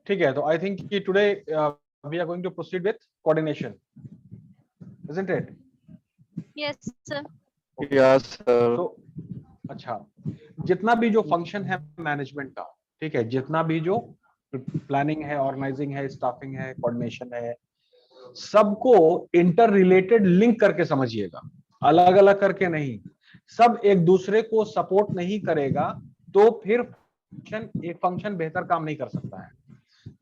ठीक है, तो आई थिंक कि today we are going to proceed with coordination, isn't it? Yes, sir. Yes sir. तो अच्छा, जितना भी जो फंक्शन है मैनेजमेंट का, ठीक है, जितना भी जो प्लानिंग है, ऑर्गेनाइजिंग है, स्टाफिंग है, कोऑर्डिनेशन है, सबको इंटर रिलेटेड लिंक करके समझिएगा, अलग अलग करके नहीं। सब एक दूसरे को सपोर्ट नहीं करेगा तो फिर एक फंक्शन बेहतर काम नहीं कर सकता है।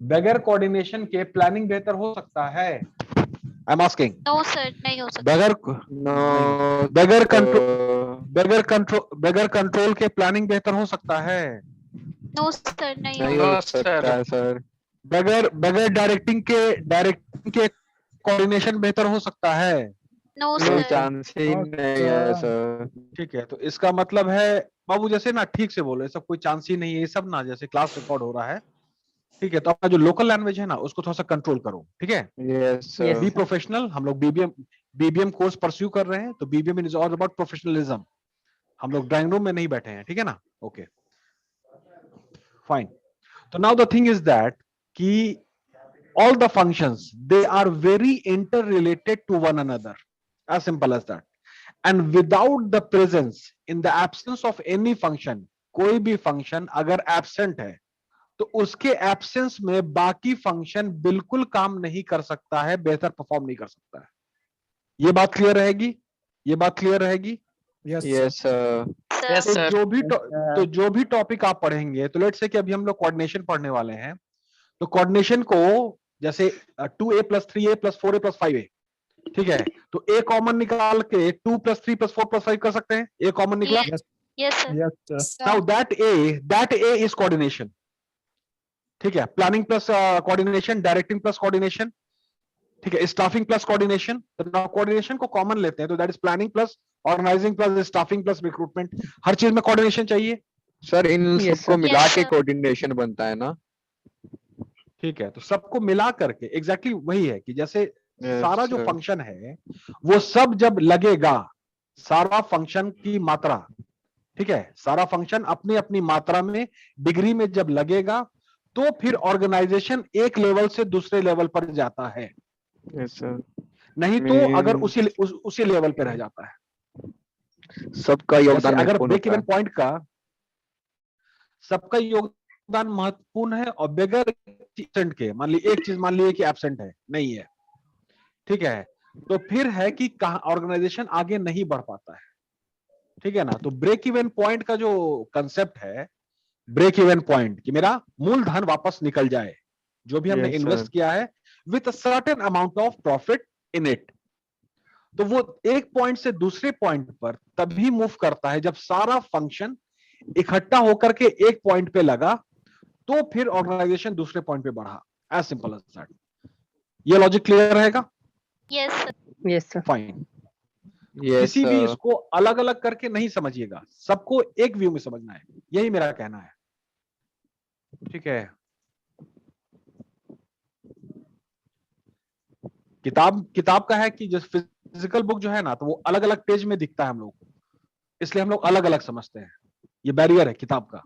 बगैर कोऑर्डिनेशन के प्लानिंग बेहतर हो सकता है? I am asking. No, sir. नहीं हो सकता. बगैर नो बगैर कंट्रोल के प्लानिंग बेहतर हो सकता है? No, sir. नहीं नहीं हो हो नो सकता सर। है सर। बगैर डायरेक्टिंग के कोऑर्डिनेशन बेहतर हो सकता है? No, कोई sir. चांस ही नहीं है सर। ठीक है, तो इसका मतलब है बाबू, जैसे ना ठीक से बोलो, सब कोई चांस ही नहीं है, ये सब ना, जैसे क्लास रिकॉर्ड हो रहा है, ठीक है, तो अपना जो लोकल लैंग्वेज है ना उसको थोड़ा सा कंट्रोल करो, ठीक है। Yes be sir. प्रोफेशनल। हम लोग बीबीएम कोर्स परस्यू कर रहे हैं, तो BBM is all about professionalism. हम लोग ड्राइंग रूम में नहीं बैठे हैं, ठीक है ना? Okay fine. तो now the thing is that कि all the functions, they are very interrelated to one another, as simple as that. And without the presence, in the absence of any function, कोई भी function अगर absent है तो उसके absence में बाकी function बिल्कुल काम नहीं कर सकता है, बेहतर परफॉर्म नहीं कर सकता है। ये बात क्लियर रहेगी? ये बात क्लियर रहेगी? Yes sir. Sir. यस तो सर। जो भी टॉपिक आप पढ़ेंगे, तो लेट्स से कि अभी हम लोग कोऑर्डिनेशन पढ़ने वाले हैं, तो कोऑर्डिनेशन को जैसे 2a + 3a + 4a + 5a, ठीक है, तो a कॉमन निकाल के 2 + 3 + 4 + 5 कर सकते हैं। a कॉमन निकला। Yes, sir. Now that a is coordination, ठीक है। Planning plus coordination, directing plus coordination, ठीक है, स्टाफिंग प्लस कोऑर्डिनेशन। तो नाउ कोऑर्डिनेशन को कॉमन लेते हैं, तो that is planning plus organising plus staffing plus recruitment. हर चीज में कोऑर्डिनेशन चाहिए, सर इन सबको मिला Yes, के sir. कोऑर्डिनेशन बनता है ना? ठीक है। तो सबको मिला करके एग्जैक्टली वही है कि जैसे सारा जो sir. फंक्शन है वो सब जब लगेगा, सारा फंक्शन की मात्रा, ठीक है, सारा फंक्शन अपनी अपनी मात्रा में, डिग्री में जब लगेगा, तो फिर ऑर्गेनाइजेशन एक लेवल से दूसरे लेवल पर जाता है। Yes sir. नहीं तो अगर उसी लेवल पे रह जाता है। सबका जैसे योगदान अगर महत्वपूर्ण ब्रेक होता इवन है। पॉइंट का सबका योगदान महत्वपूर्ण है, और बगैर एब्सेंट के, मान ली एक चीज मान लीजिए कि एब्सेंट है, नहीं है, ठीक है, तो फिर है कि कहां ऑर्गेनाइजेशन आगे नहीं बढ़ पाता है, ठीक है ना। तो ब्रेक इवन पॉइंट का जो कंसेप्ट है, ब्रेक इवन पॉइंट, कि मेरा मूलधन वापस निकल जाए, जो भी हमने Yes, इन्वेस्ट sir. किया है, with a certain amount of profit in it. तो वो एक पॉइंट से दूसरे पॉइंट पर तभी मूव करता है जब सारा फंक्शन इकट्ठा होकर के एक पॉइंट पे लगा, तो फिर ऑर्गेनाइजेशन दूसरे पॉइंट पे बढ़ा। As simple as that. ये लॉजिक क्लियर रहेगा? Yes, sir. Yes, sir. Fine. Yes, किसी भी sir. इसको अलग अलग करके नहीं समझिएगा, सबको एक व्यू में समझना है, यही मेरा कहना है, ठीक है। किताब का है कि जो फिजिकल बुक जो है ना, तो वो अलग अलग पेज में दिखता है हम लोग को, इसलिए हम लोग अलग अलग समझते हैं। ये बैरियर है किताब का।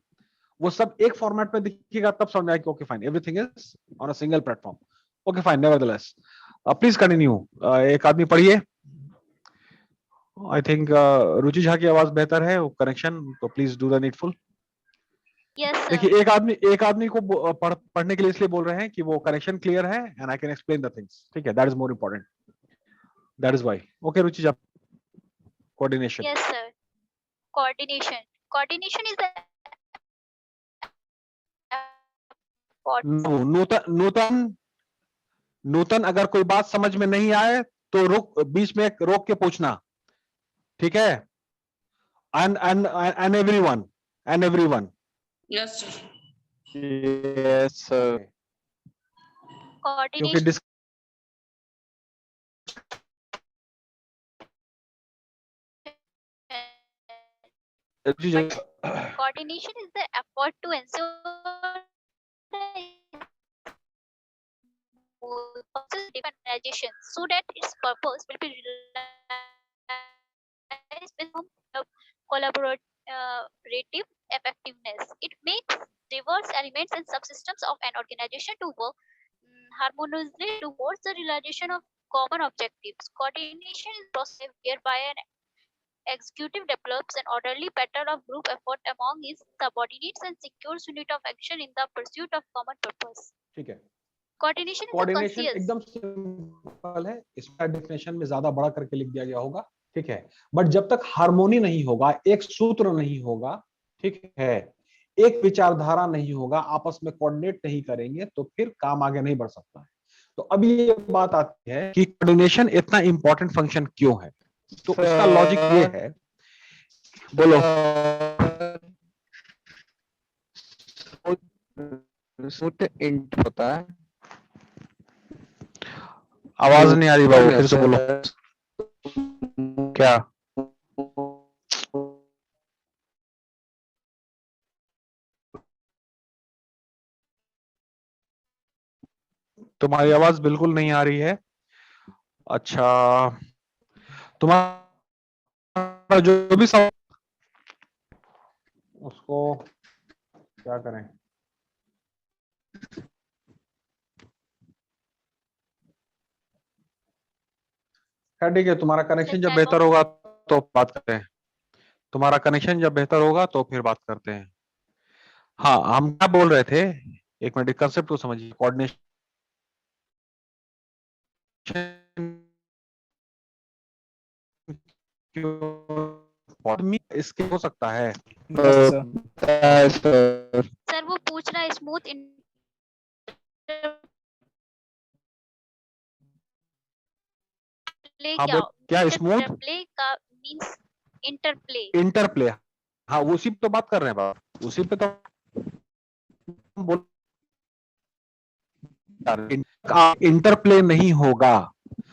वो सब एक फॉर्मेट में दिखेगा तब समझ आएगा, okay fine, everything is on a single platform. Okay fine, nevertheless please continue. एक आदमी पढ़िए। आई थिंक रुचि झा की आवाज बेहतर है, वो कनेक्शन, तो please do the needful. Yes, sir. देखिए, एक आदमी को पढ़ने के लिए इसलिए बोल रहे हैं कि वो कनेक्शन क्लियर है, and I can explain the things, ठीक है, that is more important, that is why. Okay Ruchi Jha, coordination. Yes, sir. Coordination. Coordination is the नूतन नूतन अगर कोई बात समझ में नहीं आए तो बीच में रोक के पूछना, ठीक है। And everyone. Yes sir. Yes, sir. क्योंकि coordination. Coordination is the effort to ensure different organizations so that its purpose will be realized with collaborative effectiveness. It makes diverse elements and subsystems of an organization to work harmoniously towards the realization of common objectives. Coordination is a process whereby an executive develops an orderly pattern of group effort among his subordinates and secures unit of action in the pursuit of common purpose. ठीक है, Coordination is a coordination conscious. एकदम simple है, इसका definition में ज्यादा बड़ा करके लिख दिया गया होगा, ठीक है। बट जब तक हार्मोनी नहीं होगा, एक सूत्र नहीं होगा, ठीक है, एक विचारधारा नहीं होगा, आपस में कोऑर्डिनेट नहीं करेंगे तो फिर काम आगे नहीं बढ़ सकता है। तो अब ये बात आती है कि कोऑर्डिनेशन इतना इंपॉर्टेंट फंक्शन क्यों है। तो इसका लॉजिक ये है, बोलो। इंट होता है, आवाज नहीं आ रही बाबू, फिर से बोलो। क्या? तुम्हारी आवाज बिल्कुल नहीं आ रही है। अच्छा, तुम्हारा जो भी सवाल उसको क्या करें? खैर ठीक है, तुम्हारा कनेक्शन जब बेहतर होगा तो बात करते हैं। तुम्हारा कनेक्शन जब बेहतर होगा तो फिर बात करते हैं। हाँ, हम क्या बोल रहे थे, एक मिनट कंसेप्ट को समझिए। कोऑर्डिनेशन इसके हो सकता है। सर वो पूछ रहा है स्मूथ इंटरप्ले हाँ, क्या स्मूथ इंटरप्ले का मींस इंटरप्ले। इंटरप्ले, हाँ उसी पे तो बात कर रहे हैं बात, उसी पे तो हम बोल। इंटरप्ले नहीं होगा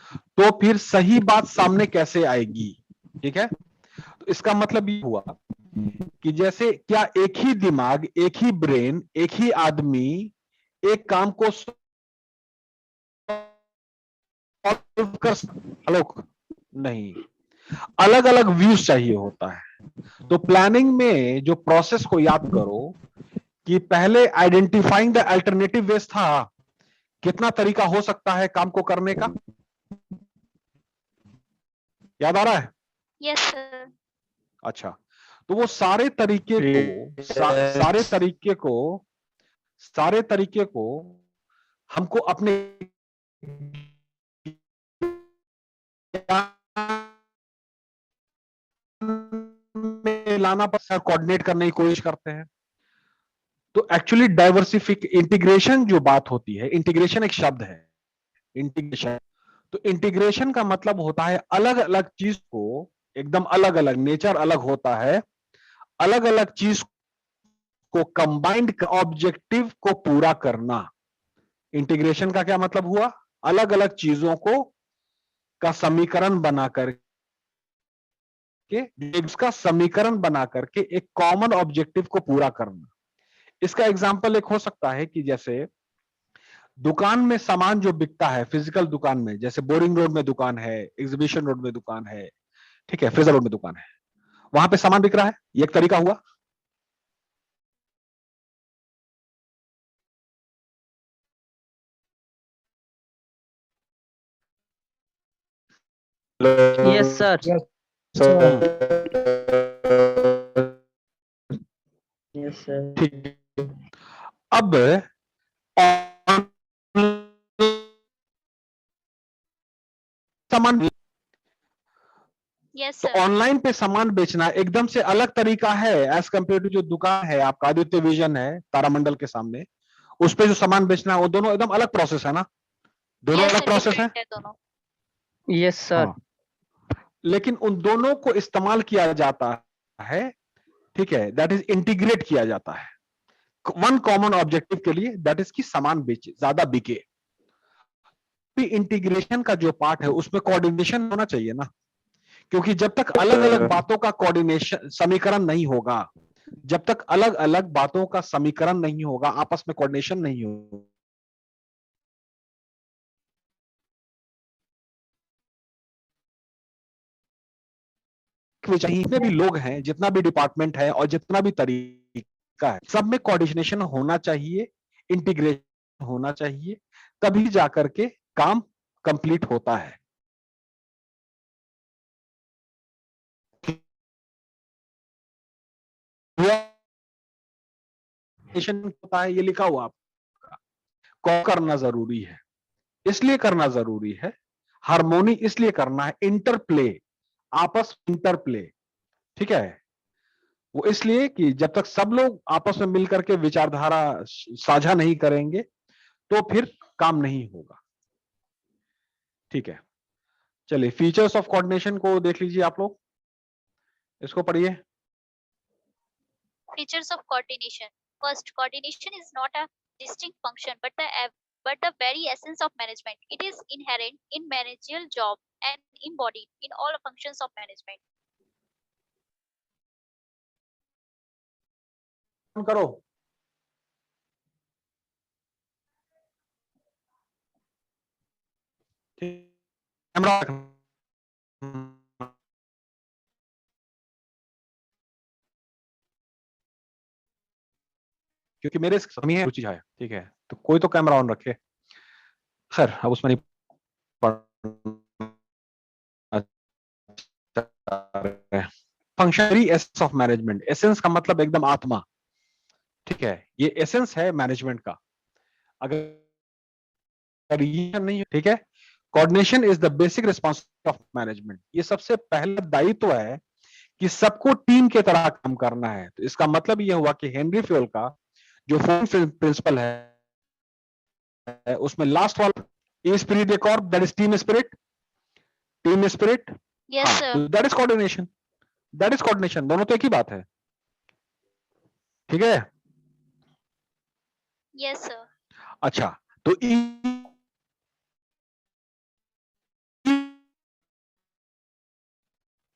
तो फिर सही बात सामने कैसे आएगी, ठीक है। तो इसका मतलब ये हुआ कि जैसे क्या एक ही दिमाग, एक ही ब्रेन, एक ही आदमी एक काम को सॉल्व कर, हेलो, नहीं, अलग अलग व्यूज चाहिए होता है। तो प्लानिंग में जो प्रोसेस को याद करो कि पहले आइडेंटिफाइंग द अल्टरनेटिव वेज था, कितना तरीका हो सकता है काम को करने का, याद आ रहा है? Yes sir. अच्छा, तो वो सारे तरीके को सारे तरीके को हमको अपने में लाना पड़ता है, कोऑर्डिनेट करने की कोशिश करते हैं। तो एक्चुअली डाइवर्सिफिक इंटीग्रेशन जो बात होती है, इंटीग्रेशन एक शब्द है, इंटीग्रेशन। तो इंटीग्रेशन का मतलब होता है अलग अलग चीज को, एकदम अलग अलग नेचर अलग होता है, अलग अलग चीज को कंबाइंड ऑब्जेक्टिव को पूरा करना। इंटीग्रेशन का क्या मतलब हुआ? अलग अलग चीजों को का समीकरण बना करके, इसका समीकरण बना करके एक कॉमन ऑब्जेक्टिव को पूरा करना। इसका एग्जांपल एक हो सकता है कि जैसे दुकान में सामान जो बिकता है, फिजिकल दुकान में, जैसे बोरिंग रोड में दुकान है, एग्जीबिशन रोड में दुकान है, ठीक है, फ्रेजर रोड में दुकान है, वहां पे सामान बिक रहा है, ये एक तरीका हुआ। Yes sir. Yes sir. ठीक, अब सामान, यस तो सर। ऑनलाइन पे सामान बेचना एकदम से अलग तरीका है एज कंपेयर टू जो दुकान है आपका आदित्य विजन है तारामंडल के सामने, उस पे जो सामान बेचना है, वो दोनों एकदम अलग प्रोसेस है ना, दोनों यस अलग सर, प्रोसेस है। डिफरेंट है दोनों। Yes sir. हाँ, लेकिन उन दोनों को इस्तेमाल किया जाता है, ठीक है, दैट इज इंटीग्रेट किया जाता है वन कॉमन ऑब्जेक्टिव के लिए, दैट इज कि सामान बेचे, ज्यादा बिके। इंटीग्रेशन का जो पार्ट है उसमें कोऑर्डिनेशन होना चाहिए ना, क्योंकि जब तक अलग अलग बातों का कोऑर्डिनेशन समीकरण नहीं होगा, जब तक अलग अलग बातों का समीकरण नहीं होगा, आपस में कोऑर्डिनेशन नहीं होगा। जितने भी लोग हैं, जितना भी डिपार्टमेंट है और जितना भी तरीका का है, सब में कोऑर्डिनेशन होना चाहिए, इंटीग्रेशन होना चाहिए, तभी जाकर के काम कंप्लीट होता है। होता है, ये लिखा हुआ आपका, को करना जरूरी है, इसलिए करना जरूरी है, हार्मोनी इसलिए करना है, इंटरप्ले, आपस इंटरप्ले, ठीक है। वो इसलिए कि जब तक सब लोग आपस में मिलकर के विचारधारा साझा नहीं करेंगे तो फिर काम नहीं होगा, ठीक है। चलिए, फीचर्स ऑफ कोऑर्डिनेशन को देख लीजिए आप लोग, इसको पढ़िए। Features of coordination. First, coordination is not a distinct function, but the very essence of management. It is inherent in managerial job and embodied in all functions of management. करो, camera, क्योंकि मेरे समय है रुचि है, ठीक है, तो कोई तो कैमरा ऑन रखे। खैर, अब उसमें नहीं functionary essence of management, essence का मतलब एकदम आत्मा, ठीक है, ये एसेंस है मैनेजमेंट का। अगर ये नहीं, ठीक है, coordination is the basic responsibility of management, ये सबसे पहला दायित्व है कि सबको टीम के तरह काम करना है। तो इसका मतलब ये हुआ कि हेनरी फ्योल का जो फोर्थ प्रिंसिपल है, उसमें लास्ट वाला spirit they Corp, that is team spirit, team spirit, Yes, sir. That is coordination, that is coordination, दोनों तो एक ही बात है, ठीक है। Yes, sir. अच्छा, तो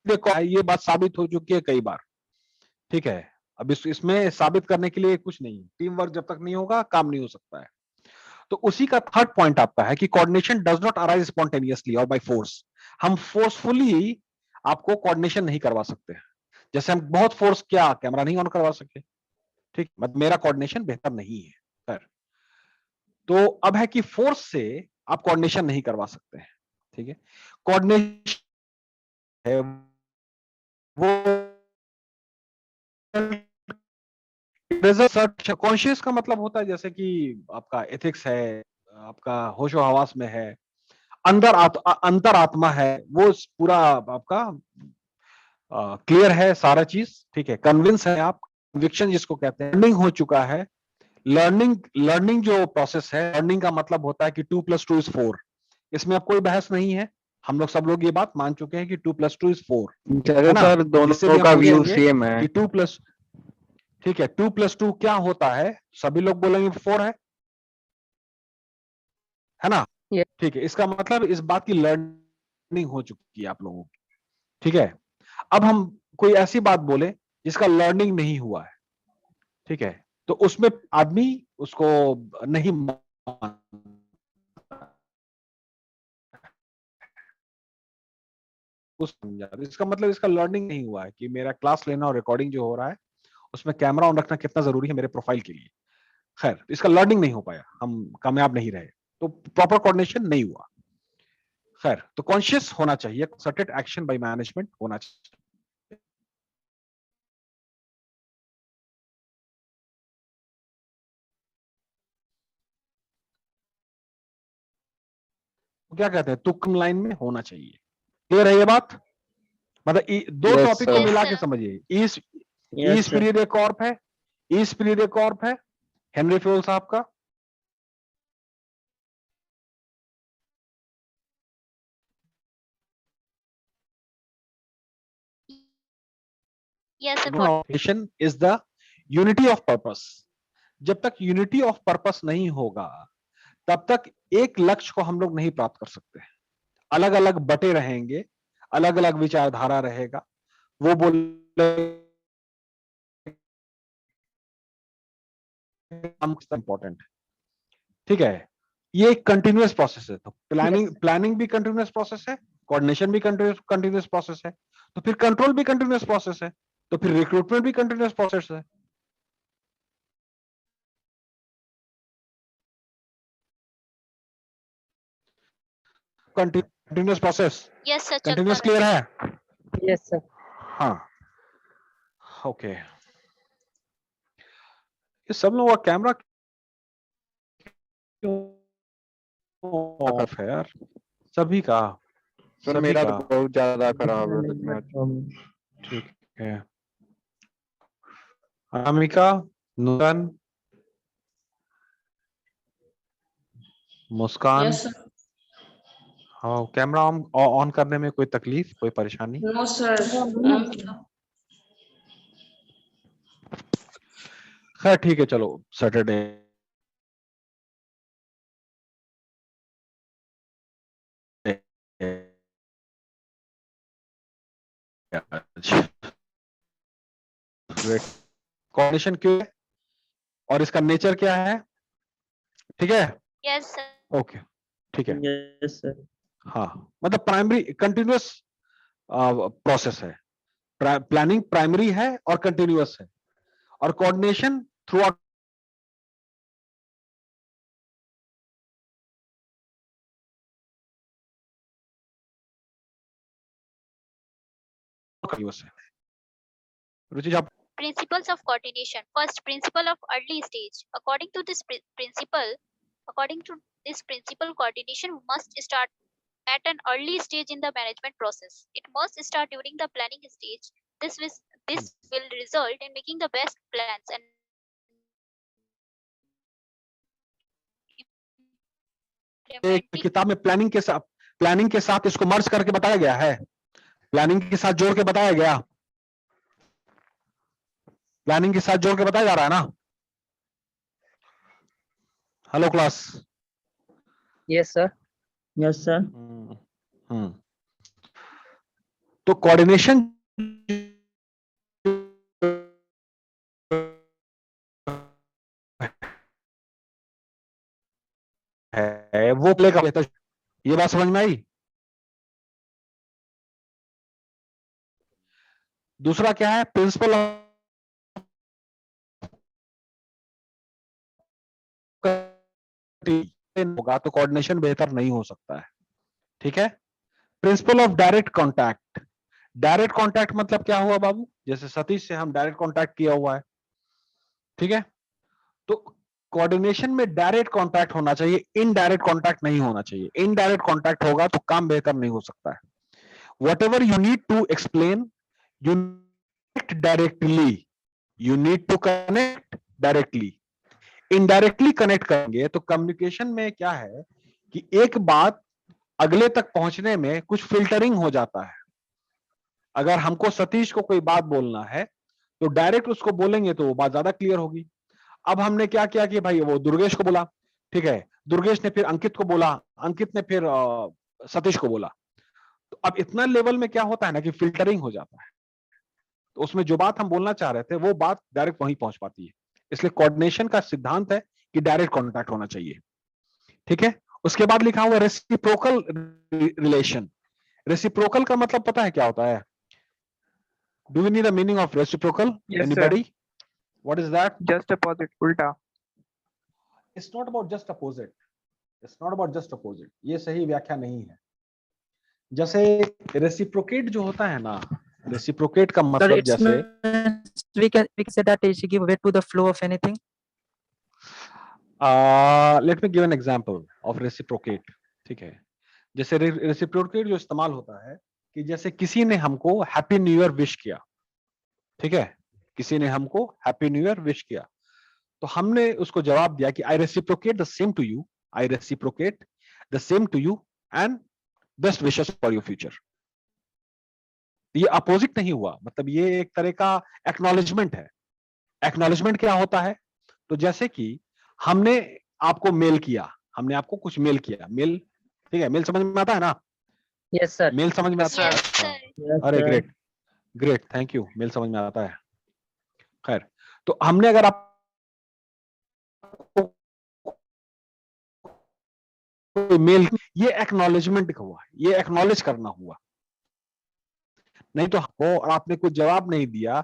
देखो ये बात साबित हो चुकी है कई बार, ठीक है। अब इसमें साबित करने के लिए कुछ नहीं, टीम वर्क जब तक नहीं होगा काम नहीं हो सकता है। तो उसी का थर्ड पॉइंट आपका है कि coordination does not arise spontaneously और बाय फोर्स। हम फोर्सफुली आपको कोऑर्डिनेशन नहीं करवा सकते, जैसे हम बहुत फोर्स किया कैमरा नहीं ऑन करवा सके, ठीक, मतलब मेरा कोऑर्डिनेशन बेहतर नहीं है, सर। तो अब है कि फोर्स से आप कोऑर्डिनेशन नहीं करवा सकते हैं, ठीक है। कोऑर्डिनेशन है वो कॉन्शियस का मतलब होता है जैसे कि आपका एथिक्स है, आपका होशो हवास में है, अंतर आत्मा है, वो पूरा आपका क्लियर है सारा चीज, ठीक है, कन्विंस है आप, कन्विक्शन जिसको कहते हैं, लर्निंग हो चुका है। लर्निंग जो प्रोसेस है, लर्निंग का मतलब होता है कि 2+2=4, इसमें अब कोई बहस नहीं है, हम लोग सब लोग ये बात मान चुके हैं कि 2+2=4, है ना। सर जिससे दोनों भी का हम व्यू पूछेंगे सेम है। कि 2+, ठीक है, 2+2 क्या होता है, सभी लोग बोलेंगे 4 है ना, Yes. ठीक है। इसका मतलब इस बात की लर्निंग हो चुकी है आप लोगों की, ठीक है। अब हम कोई ऐसी बात बोले जिसका लर्निंग नहीं हुआ है, ठीक है, तो उसमें आदमी उसको नहीं मानता, इसका मतलब इसका लर्निंग नहीं हुआ है कि मेरा क्लास लेना और रिकॉर्डिंग जो हो रहा है उसमें कैमरा ऑन रखना कितना जरूरी है मेरे प्रोफाइल के लिए। खैर, इसका लर्निंग नहीं हो पाया, हम कामयाब नहीं रहे, तो प्रॉपर कोऑर्डिनेशन नहीं हुआ। खैर, तो कॉन्शियस होना चाहिए, कंसर्टेड एक्शन बाय मैनेजमेंट होना चाहिए। तो क्या कहते हैं, तुक्कम लाइन में होना चाहिए, क्लियर है ये बात। मतलब दो Yes, टॉपिक को sir. Yes, मिला sir. के समझिए, Yes, sir. स्पिरिट कॉर्प है, स्पिरिट कॉर्प है हेनरी फ्योल साहब का, Yes, sir. Coordination is the unity of purpose. जब तक यूनिटी ऑफ पर्पस नहीं होगा तब तक एक लक्ष्य को हम लोग नहीं प्राप्त कर सकते, अलग अलग बटे रहेंगे, अलग अलग विचारधारा रहेगा, वो बोले इंपॉर्टेंट है, ठीक है। ये एक कंटिन्यूअस प्रोसेस है, तो प्लानिंग भी कंटिन्यूअस प्रोसेस है, कोऑर्डिनेशन भी कंटिन्यूअस प्रोसेस है, तो फिर कंट्रोल भी कंटिन्यूअस प्रोसेस है, तो फिर रिक्रूटमेंट भी कंटिन्यूअस प्रोसेस है, कंटिन्यूअस प्रोसेस, yes sir, चलता कंटिन्यूअस रहता क्लियर है। है? Yes, sir. हाँ, ओके। ये सब लोगों का कैमरा क्यों ऑफ है यार? सभी का, सर सभी मेरा का। तो बहुत ज्यादा खराब है सर मैच। ठीक है, अनामिका, नूतन, मुस्कान। Yes, sir. हाँ, कैमरा ऑन ऑन करने में कोई तकलीफ, कोई परेशानी? No, sir. खैर ठीक है, चलो सैटरडे कोऑर्डिनेशन क्यों है और इसका नेचर क्या है? ठीक है, yes sir, ओके, ठीक है। Yes, sir. हाँ, मतलब प्राइमरी कंटिन्यूअस प्रोसेस है, प्लानिंग प्राइमरी है और कंटिन्यूअस है, और कोऑर्डिनेशन थ्रू आउट कंटिन्यूअस है। रुचि आप principles of coordination. First, principle of early stage. According to this principle, coordination must start at an early stage in the management process. It must start during the planning stage. This will result in making the best plans and implementing किताब में planning के साथ इसको मर्ज करके बताया गया है, planning के साथ जोड़ के बताया गया, प्लानिंग के साथ जोड़ के बताया जा रहा है ना? Hello class. Yes, sir. Yes, sir. तो कोऑर्डिनेशन है वो प्ले का बेहतर, ये बात समझ में आई? दूसरा क्या है? प्रिंसिपल होगा तो कोऑर्डिनेशन बेहतर नहीं हो सकता है, ठीक है? Principle of direct contact. Direct contact मतलब क्या हुआ बाबू? जैसे सतीश से हम डायरेक्ट कांटेक्ट किया हुआ है, ठीक है? तो कोऑर्डिनेशन में डायरेक्ट कांटेक्ट होना चाहिए, इनडायरेक्ट कांटेक्ट नहीं होना चाहिए। इनडायरेक्ट कांटेक्ट होगा तो काम बेहतर नहीं हो सकता है। Whatever you need to explain, you connect directly. You need to connect directly. Indirectly connect करेंगे तो कम्युनिकेशन में क्या है कि एक बात अगले तक पहुंचने में कुछ फिल्टरिंग हो जाता है। अगर हमको सतीश को कोई बात बोलना है तो डायरेक्ट उसको बोलेंगे तो वो बात ज्यादा क्लियर होगी। अब हमने क्या किया कि भाई वो दुर्गेश को बोला, ठीक है, दुर्गेश ने फिर अंकित को बोला, अंकित ने फिर सतीश को बोला, तो अब इतना लेवल में क्या होता है ना कि फिल्टरिंग हो जाता है, तो उसमें जो बात हम बोलना चाह रहे थे वो बात डायरेक्ट वहीं पहुंच पाती है। इसलिए कोऑर्डिनेशन का सिद्धांत है कि डायरेक्ट कांटेक्ट होना चाहिए, ठीक है? उसके बाद लिखा हुआ रेसिप्रोकल रिलेशन। रेसिप्रोकल का मतलब पता है क्या होता है? Do you knee the meaning of reciprocal? Yes, anybody? What is that? just opposite, ulta. It's not about just opposite, it's not about just opposite, ये सही व्याख्या नहीं है। जैसे रेसिप्रोकेट जो होता है ना, रेसिप्रोकेट का Sir, मतलब it's जैसे we can say that is give way to the flow of anything. Let me give an example of reciprocate, ठीक है? जैसे रेसिप्रोकेट जो इस्तेमाल होता है कि जैसे किसी ने हमको हैप्पी न्यू ईयर विश किया, ठीक है? किसी ने हमको हैप्पी न्यू ईयर विश किया, तो हमने उसको जवाब दिया कि I reciprocate the same to you, I reciprocate the same to you and best wishes for your future. ये अपोजिट नहीं हुआ, मतलब ये एक तरह का एक्नॉलेजमेंट है। एक्नॉलेजमेंट क्या होता है? तो जैसे कि हमने आपको मेल किया, हमने आपको कुछ मेल किया, मेल, ठीक है? मेल समझ में आता है ना? Yes, sir. मेल समझ में आता है? yes sir, Yes, अरे sir. Great great, thank you, mail समझ में आता है। खैर, तो हमने अगर आप मेल, ये एक्नॉलेजमेंट हुआ, ये एक्नॉलेज करना हुआ, नहीं तो हो और आपने कुछ जवाब नहीं दिया,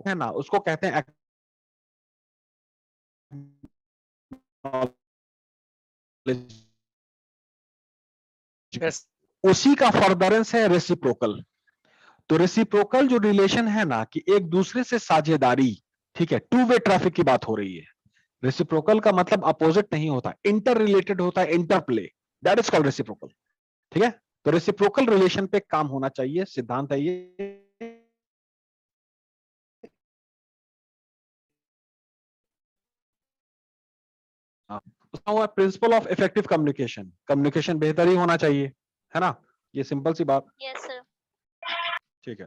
है ना, उसको कहते हैं Yes. उसी का फर्दरेंस है रेसिप्रोकल। तो रेसिप्रोकल जो रिलेशन है ना, कि एक दूसरे से साझेदारी, ठीक है, टू वे ट्रैफिक की बात हो रही है। रेसिप्रोकल का मतलब अपोजिट नहीं होता, इंटर रिलेटेड होता है, interplay, that is called reciprocal. ठीक है, तो रेसिप्रोकल रिलेशन पे काम होना चाहिए, सिद्धांत है ये। Principle of effective communication, communication बेहतर ही होना चाहिए, है ना, ये सिंपल सी बात। Yes, sir. ठीक है,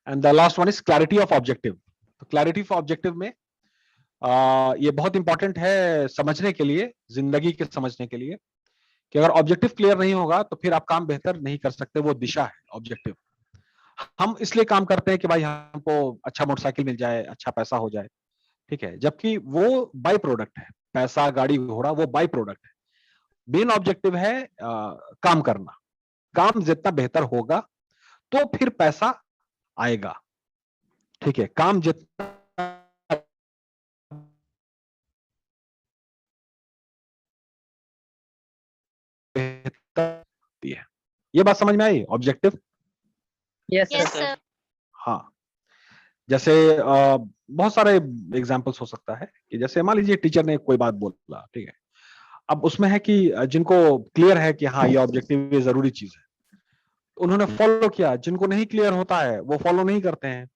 and the last one is clarity of objective. तो क्लैरिटी ऑफ ऑब्जेक्टिव में ये बहुत इंपॉर्टेंट है समझने के लिए, जिंदगी के समझने के लिए, कि अगर ऑब्जेक्टिव क्लियर नहीं होगा तो फिर आप काम बेहतर नहीं कर सकते। वो दिशा है ऑब्जेक्टिव। हम इसलिए काम करते हैं कि भाई हमको अच्छा मोटरसाइकिल मिल जाए, अच्छा पैसा हो जाए, ठीक है, जबकि वो बाई प्रोडक्ट है। पैसा, गाड़ी घोड़ा, वो बाई प्रोडक्ट है। मेन ऑब्जेक्टिव है काम करना। काम जितना बेहतर होगा तो फिर पैसा आएगा। ठीक है, काम जितना बेहतर है। ये बात समझ में आई, objective. Yes, Yes, sir. sir. हाँ, जैसे बहुत सारे एग्जांपल्स हो सकता है कि जैसे मान लीजिए टीचर ने कोई बात बोला, ठीक है, अब उसमें है कि जिनको क्लियर है कि हाँ ये ऑब्जेक्टिव ये जरूरी चीज है, उन्होंने फॉलो किया। जिनको नहीं क्लियर होता है वो फॉलो नहीं करते हैं।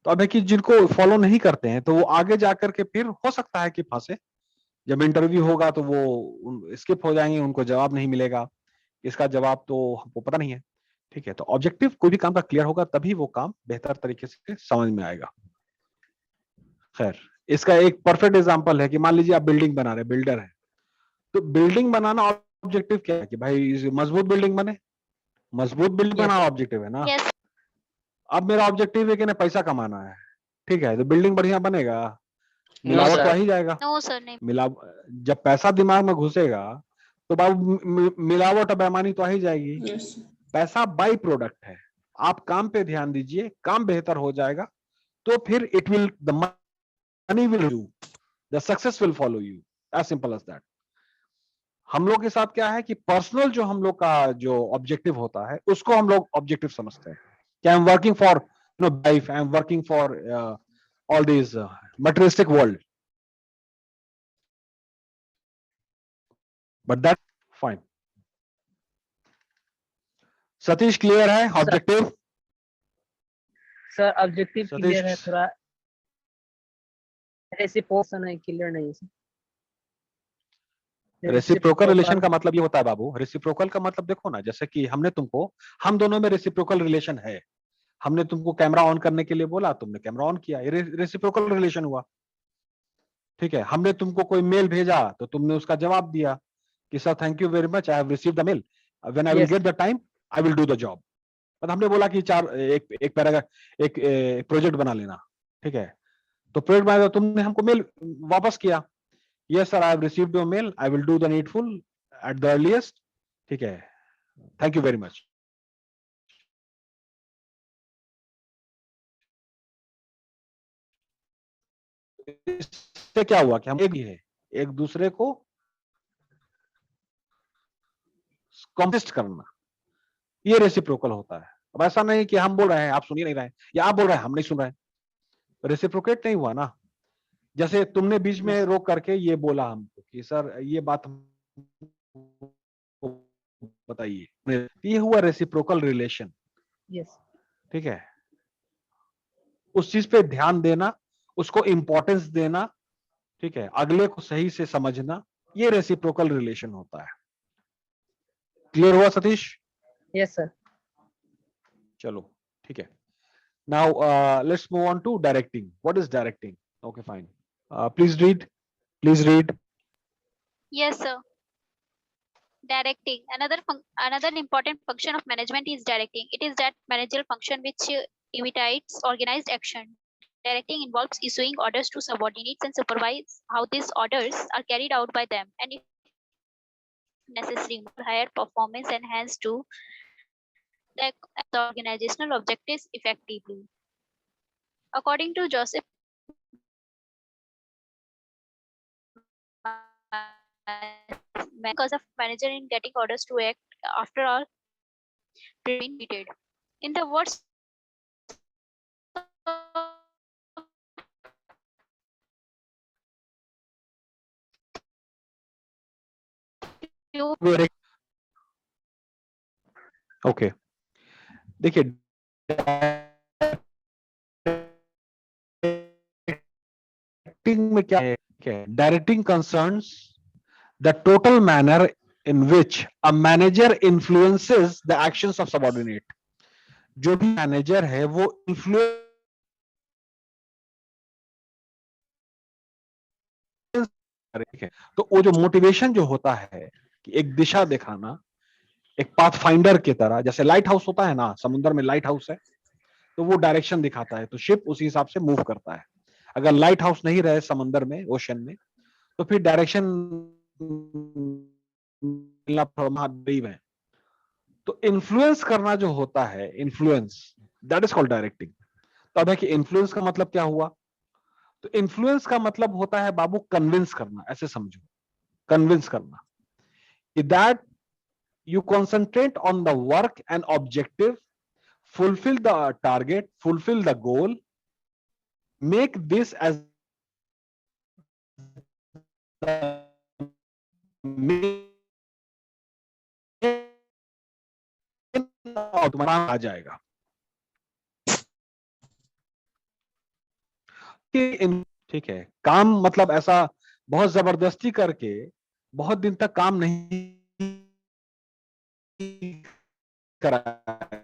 तो अब है कि जिनको फॉलो नहीं करते हैं तो वो आगे जाकर के फिर हो सकता है कि फंसे। जब इंटरव्यू होगा तो वो स्किप हो जाएंगे, उनको जवाब नहीं मिलेगा, इसका जवाब तो हमको पता नहीं है। ठीक है, तो ऑब्जेक्टिव कोई भी काम का क्लियर होगा तभी वो काम बेहतर तरीके से समझ में आएगा। खैर, इसका एक परफेक्ट एग्जांपल है कि मान लीजिए आप बिल्डिंग बना रहे, बिल्डर है, तो बिल्डिंग बनाना ऑब्जेक्टिव क्या है कि भाई मजबूत बिल्डिंग बने, मजबूत बिल्डिंग Yes. बनाना ऑब्जेक्टिव है ना। Yes. अब मेरा ऑब्जेक्टिव है कि ना पैसा कमाना है, ठीक है, तो बिल्डिंग बढ़िया बनेगा, No, मिलावट तो आ sir. ही जाएगा। No, sir. नहीं. मिलाव जब पैसा दिमाग में घुसेगा तो बाबू मिलावट और बेईमानी तो आ ही जाएगी। Yes. पैसा बाई प्रोडक्ट है। आप काम पे ध्यान दीजिए, काम बेहतर हो जाएगा तो फिर it will, the money will you, the success will follow you, as simple as that. हम लोग के साथ क्या है कि पर्सनल जो हम लोग का जो ऑब्जेक्टिव होता है उसको हम लोग ऑब्जेक्टिव समझते हैं कि I am working for life, I am working for all this materialistic world, but that fine. Satish clear है objective? Sir, objective Satish, clear है, थोड़ा reciprocal है, clear नहीं है sir. रेसिप्रोकल रिलेशन का मतलब ये होता है बाबू, रेसिप्रोकल का मतलब देखो ना, जैसे कि हमने तुमको, हम दोनों में रेसिप्रोकल रिलेशन है। हमने तुमको कैमरा ऑन करने के लिए बोला, तुमने कैमरा ऑन किया, ये रेसिप्रोकल रिलेशन हुआ। ठीक है, हमने तुमको कोई मेल भेजा तो तुमने उसका जवाब दिया कि sir thank you very much, I have received the mail, when I will Yes. Get the time I will do the job. मतलब हमने बोला कि एक पैराग्राफ, एक प्रोजेक्ट बना लेना, ठीक है, तो प्रोजेक्ट बनाया, तुमने हमको मेल वापस किया, yes sir I have received your mail, I will do the needful at the earliest, ठीक है, थैंक यू वेरी मच। इससे क्या हुआ कि हम एक ही है, एक दूसरे को कॉम्पिस्ट करना, ये रेसिप्रोकल होता है। अब ऐसा नहीं कि हम बोल रहे हैं आप सुन ही नहीं रहे हैं, या आप बोल रहे हैं हम नहीं सुन रहे हैं, रेसिप्रोकेट नहीं हुआ ना। जैसे तुमने बीच में रोक करके ये बोला हमको कि सर ये बात बताइए, ये हुआ रेसिप्रोकल रिलेशन। Yes. ठीक है, उस चीज पे ध्यान देना, उसको इंपॉर्टेंस देना, ठीक है, अगले को सही से समझना, ये रेसिप्रोकल रिलेशन होता है। क्लियर हुआ सतीश? Yes, sir. चलो ठीक है, now let's move on to directing. What is directing? Okay fine, please read, please read. Yes, sir. Directing. Another important function of management is directing. It is that managerial function which imitates organized action. Directing involves issuing orders to subordinates and supervise how these orders are carried out by them, and if necessary, higher performance enhanced to the organizational objectives effectively. According to Joseph because of manager in getting orders to act. After all, been needed. In the words okay, देखिए directing में क्या है, directing concerns the total manner in which a manager influences the actions of subordinate. जो भी manager है वो influence है, तो वो जो मोटिवेशन जो होता है कि एक दिशा दिखाना, एक पाथ फाइंडर की तरह, जैसे लाइट हाउस होता है ना, समुद्र में लाइट हाउस है तो वो डायरेक्शन दिखाता है, तो शिप उसी हिसाब से मूव करता है। अगर लाइट हाउस नहीं रहे समंदर में, ओशन में, तो फिर डायरेक्शन मिलना थोड़ा गरीब है। तो इन्फ्लुएंस करना जो होता है, influence, that is called directing. तो अब है कि इन्फ्लुएंस का मतलब क्या हुआ, तो इन्फ्लुएंस का मतलब होता है बाबू कन्विंस करना, ऐसे समझो, कन्विंस करना that you concentrate on the work and objective, fulfill the target, fulfill the goal, make this as the main तुम्हारा आ जाएगा ठीक है। काम मतलब ऐसा बहुत जबरदस्ती करके बहुत दिन तक काम नहीं कराया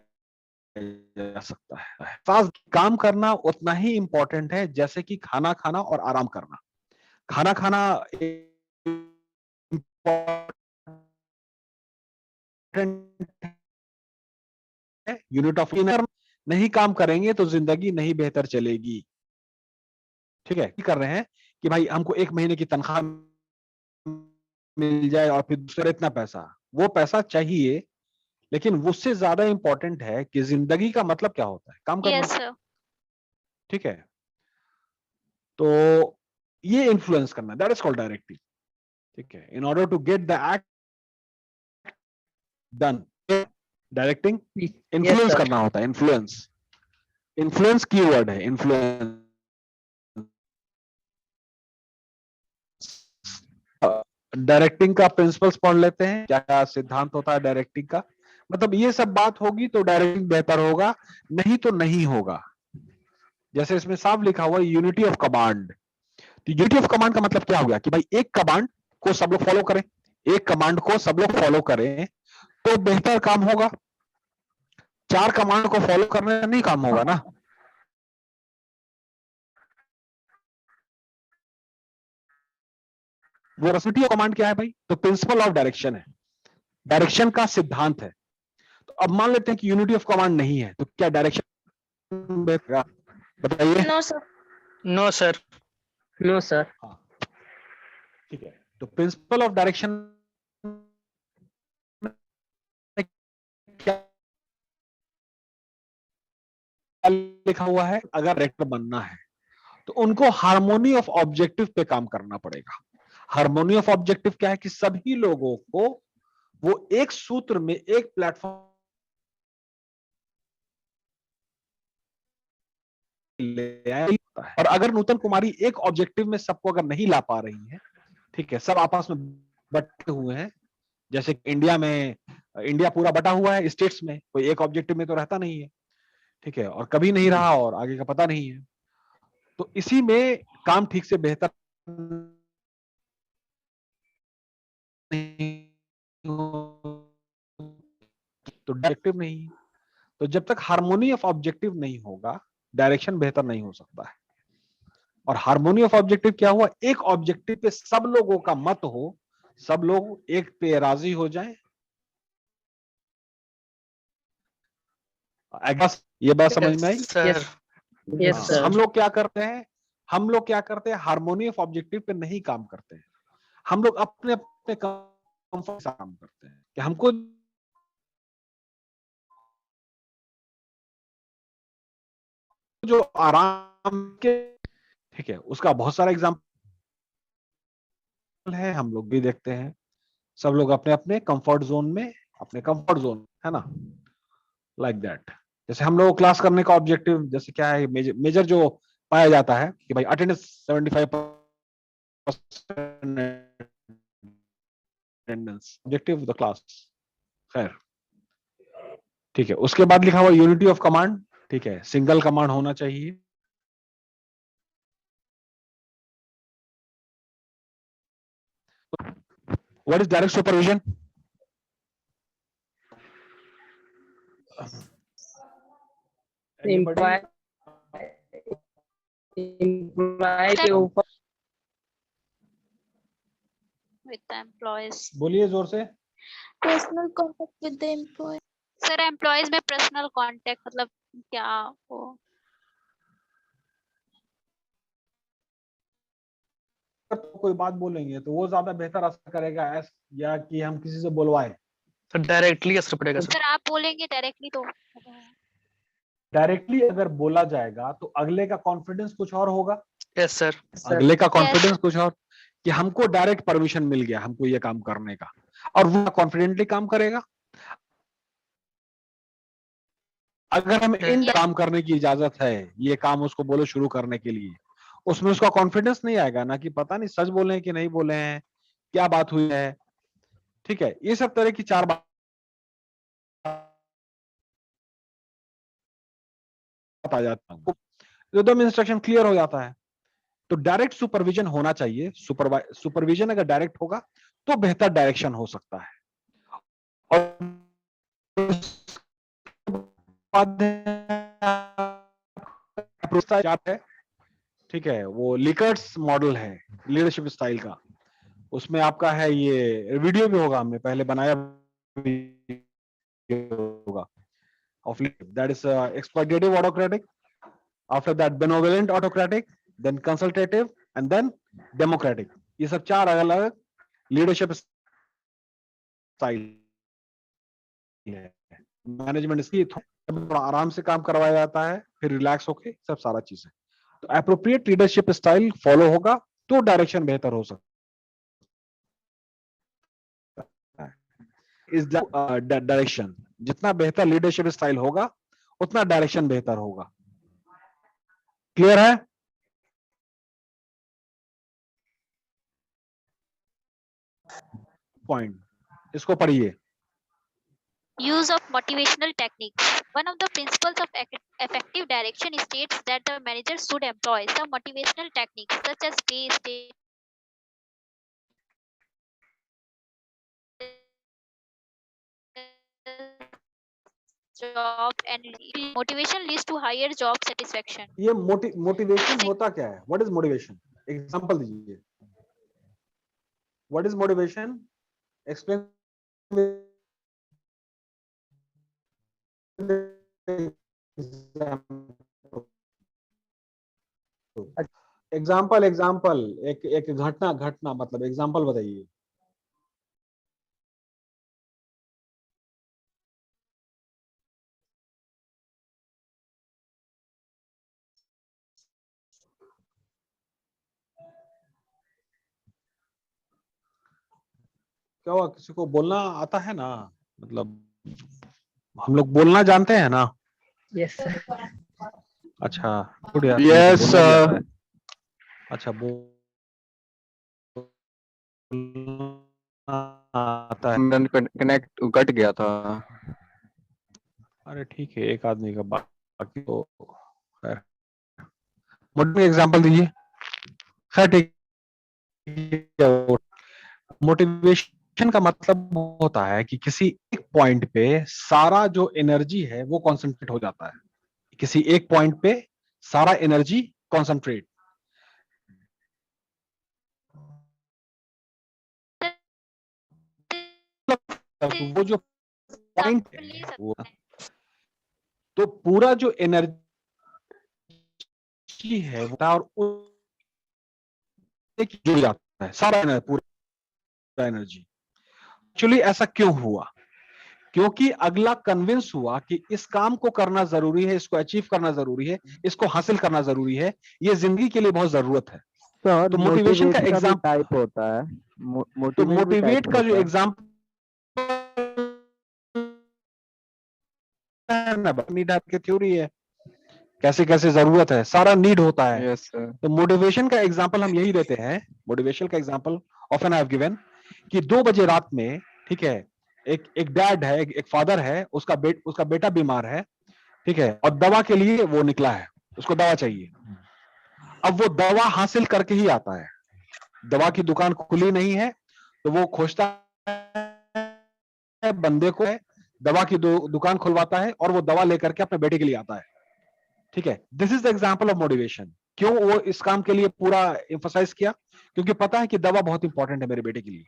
जा सकता है। साथ काम करना उतना ही इंपॉर्टेंट है जैसे कि खाना खाना और आराम करना। खाना खाना यूनिट ऑफ नहीं काम करेंगे तो जिंदगी नहीं बेहतर चलेगी। ठीक है, कर रहे हैं कि भाई हमको 1 महीने की तनख्वाह मिल जाए और फिर दूसरे इतना पैसा, वो पैसा चाहिए, लेकिन उससे ज्यादा इंपॉर्टेंट है कि जिंदगी का मतलब क्या होता है, काम करना। yes sir. ठीक है, तो ये इन्फ्लुएंस करना, दैट इज कॉल्ड डायरेक्टिंग। ठीक है, in order to get the act done, directing influence sir. करना होता है। इन्फ्लुएंस, इन्फ्लुएंस कीवर्ड है, इन्फ्लुएंस। डायरेक्टिंग का प्रिंसिपल्स पढ़ लेते हैं, क्या क्या सिद्धांत होता है डायरेक्टिंग का। मतलब ये सब बात होगी तो डायरेक्टिंग बेहतर होगा, नहीं तो नहीं होगा। जैसे इसमें साफ लिखा हुआ यूनिटी ऑफ कमांड। तो यूनिटी ऑफ कमांड का मतलब क्या हो गया कि भाई एक कमांड को सब लोग फॉलो करें, एक कमांड को सब लोग फॉलो करें तो बेहतर काम होगा। 4 कमांड को फॉलो करने से नहीं काम होगा ना। वो रेसिपी ऑफ कमांड क्या है भाई, तो प्रिंसिपल ऑफ डायरेक्शन है, डायरेक्शन का सिद्धांत है। तो अब मान लेते हैं कि यूनिटी ऑफ कमांड नहीं है, तो क्या डायरेक्शन बताइए। No, sir. No, sir. No, sir. हाँ, ठीक है, तो प्रिंसिपल ऑफ डायरेक्शन क्या लिखा हुआ है, अगर डायरेक्टर बनना है तो उनको हार्मोनी ऑफ ऑब्जेक्टिव पे काम करना पड़ेगा। हार्मोनी ऑफ ऑब्जेक्टिव क्या है कि सभी लोगों को वो एक सूत्र में, एक प्लेटफॉर्म ले आए। और अगर नूतन कुमारी एक ऑब्जेक्टिव में सबको अगर नहीं ला पा रही है, ठीक है, सब आपस में बटे हुए हैं, जैसे इंडिया में, इंडिया पूरा बटा हुआ है स्टेट्स में, कोई एक ऑब्जेक्टिव में तो रहता नहीं है। ठीक है, और कभी नहीं रहा और आगे का पता नहीं है, तो इसी में काम ठीक से बेहतर नहीं तो डायरेक्टिव नहीं। तो जब तक हार्मोनी ऑफ ऑब्जेक्टिव नहीं होगा, डायरेक्शन बेहतर नहीं हो सकता है। और हार्मोनी ऑफ ऑब्जेक्टिव क्या हुआ, एक ऑब्जेक्टिव पे सब लोगों का मत हो, सब लोग एक पे राजी हो जाएं। ये बात समझ में आई। Yes. Yes, हाँ, sir. हम लोग क्या करते हैं, हम लोग क्या करते हैं, हार्मोनी ऑफ ऑब्जेक्टिव पे नहीं काम करते हैं। हम लोग अपने अपने कंफर्ट से काम करते हैं कि हमको जो आराम के, ठीक है, उसका बहुत सारा एग्जाम्पल है, हम लोग भी देखते हैं, सब लोग अपने अपने कंफर्ट जोन में, अपने कंफर्ट जोन है ना, लाइक दैट। जैसे हम लोग क्लास करने का ऑब्जेक्टिव जैसे क्या है, मेजर जो पाया जाता है कि भाई attendance 75% attendance objective of the class. खैर ठीक है, उसके बाद लिखा हुआ यूनिटी ऑफ कमांड, ठीक है, सिंगल कमांड होना चाहिए। What is direct supervision? Employee के ऊपर with the employees. बोलिए जोर से। Personal contact with the employee. Sir employees में पर्सनल कांटेक्ट मतलब क्या वो? तो कोई बात बोलेंगे तो वो ज्यादा बेहतर असर करेगा या कि हम किसी से बुलवाएं? तो डायरेक्टली असर पड़ेगा सर। सर आप बोलेंगे डायरेक्टली तो डायरेक्टली अगर बोला जाएगा तो अगले का कॉन्फिडेंस कुछ और होगा, यस सर। अगले का कॉन्फिडेंस कुछ और, कि हमको डायरेक्ट परमिशन मिल गया हमको ये काम करने का, और वो कॉन्फिडेंटली काम करेगा। अगर हमें इन Yes. काम करने की इजाजत है, ये काम उसको बोलो शुरू करने के लिए, उसमें उसका कॉन्फिडेंस नहीं आएगा ना, कि पता नहीं सच बोले हैं कि नहीं बोले हैं, क्या बात हुई है। ठीक है, ये सब तरह की चार बात आ जाता है, एकदम इंस्ट्रक्शन क्लियर हो जाता है। तो डायरेक्ट सुपरविजन होना चाहिए। सुपरविजन अगर डायरेक्ट होगा तो बेहतर डायरेक्शन हो सकता है। और है, ठीक है, वो लिकर्ट्स मॉडल है लीडरशिप स्टाइल का, उसमें आपका है, ये वीडियो भी होगा, हमने पहले बनाया होगा, of that is exploitative autocratic, after that benevolent autocratic, then consultative and then democratic। ये सब चार अलग अलग लीडरशिप स्टाइल है। मैनेजमेंट इसकी थोड़ा आराम से काम करवाया जाता है, फिर रिलैक्स होके सब सारा चीजें। तो एप्रोप्रिएट लीडरशिप स्टाइल फॉलो होगा तो डायरेक्शन बेहतर हो सकता है। इस डायरेक्शन, जितना बेहतर लीडरशिप स्टाइल होगा उतना डायरेक्शन बेहतर होगा। क्लियर है? पॉइंट, इसको पढ़िए। use of motivational techniques. One of the principles of effective direction states that the manager should employ some motivational techniques such as pay, state, job, and motivation leads to higher job satisfaction. ये motivation होता क्या है? What is motivation? Example दीजिए। What is motivation? Explain. Example एक घटना मतलब example बताइए। क्या हुआ, किसी को बोलना आता है ना? मतलब हम लोग बोलना जानते हैं ना? Yes sir. अच्छा गुड यार। Yes, बोलना भी आता है। अच्छा आता है। कनेक्ट कट गया था। अरे ठीक है, एक आदमी का, बाकी तो खैर। मोटिवेशन एग्जांपल दीजिए। खैर ठीक है। मोटिवेशन का मतलब होता है कि किसी एक पॉइंट पे सारा जो एनर्जी है वो कॉन्सेंट्रेट हो जाता है। किसी एक पॉइंट पे सारा एनर्जी कॉन्सेंट्रेट, वो जो पॉइंट है वो, तो पूरा जो एनर्जी है वो और जुड़ जाता है सारा एनर्जी, पूरा एनर्जी। एक्चुअली ऐसा क्यों हुआ? क्योंकि अगला कन्विंस हुआ कि इस काम को करना जरूरी है, इसको अचीव करना जरूरी है, इसको हासिल करना जरूरी है, ये जिंदगी के लिए बहुत जरूरत है। सर तो मोटिवेशन का एग्जाम, टाइप होता है। तो मोटिवेट का जो एग्जाम्पल नीड आपकी थ्योरी है, कैसे कैसे जरूरत है, सारा नीड होता है। Yes sir. तो मोटिवेशन का एग्जांपल हम यही देते हैं, मोटिवेशन का example often I have given कि 2 बजे रात में, ठीक है, एक डैड है, एक फादर है, उसका बेटा बीमार है, ठीक है, और दवा के लिए वो निकला है, उसको दवा चाहिए। अब वो दवा हासिल करके ही आता है, दवा की दुकान खुली नहीं है, तो वो खोजता है बंदे को, दवा की दुकान खुलवाता है और वो दवा लेकर के अपने बेटे के लिए आता है, ठीक है। This is the example of motivation. क्यों वो इस काम के लिए पूरा एम्फसाइज किया? क्योंकि पता है कि दवा बहुत इंपॉर्टेंट है मेरे बेटे के लिए।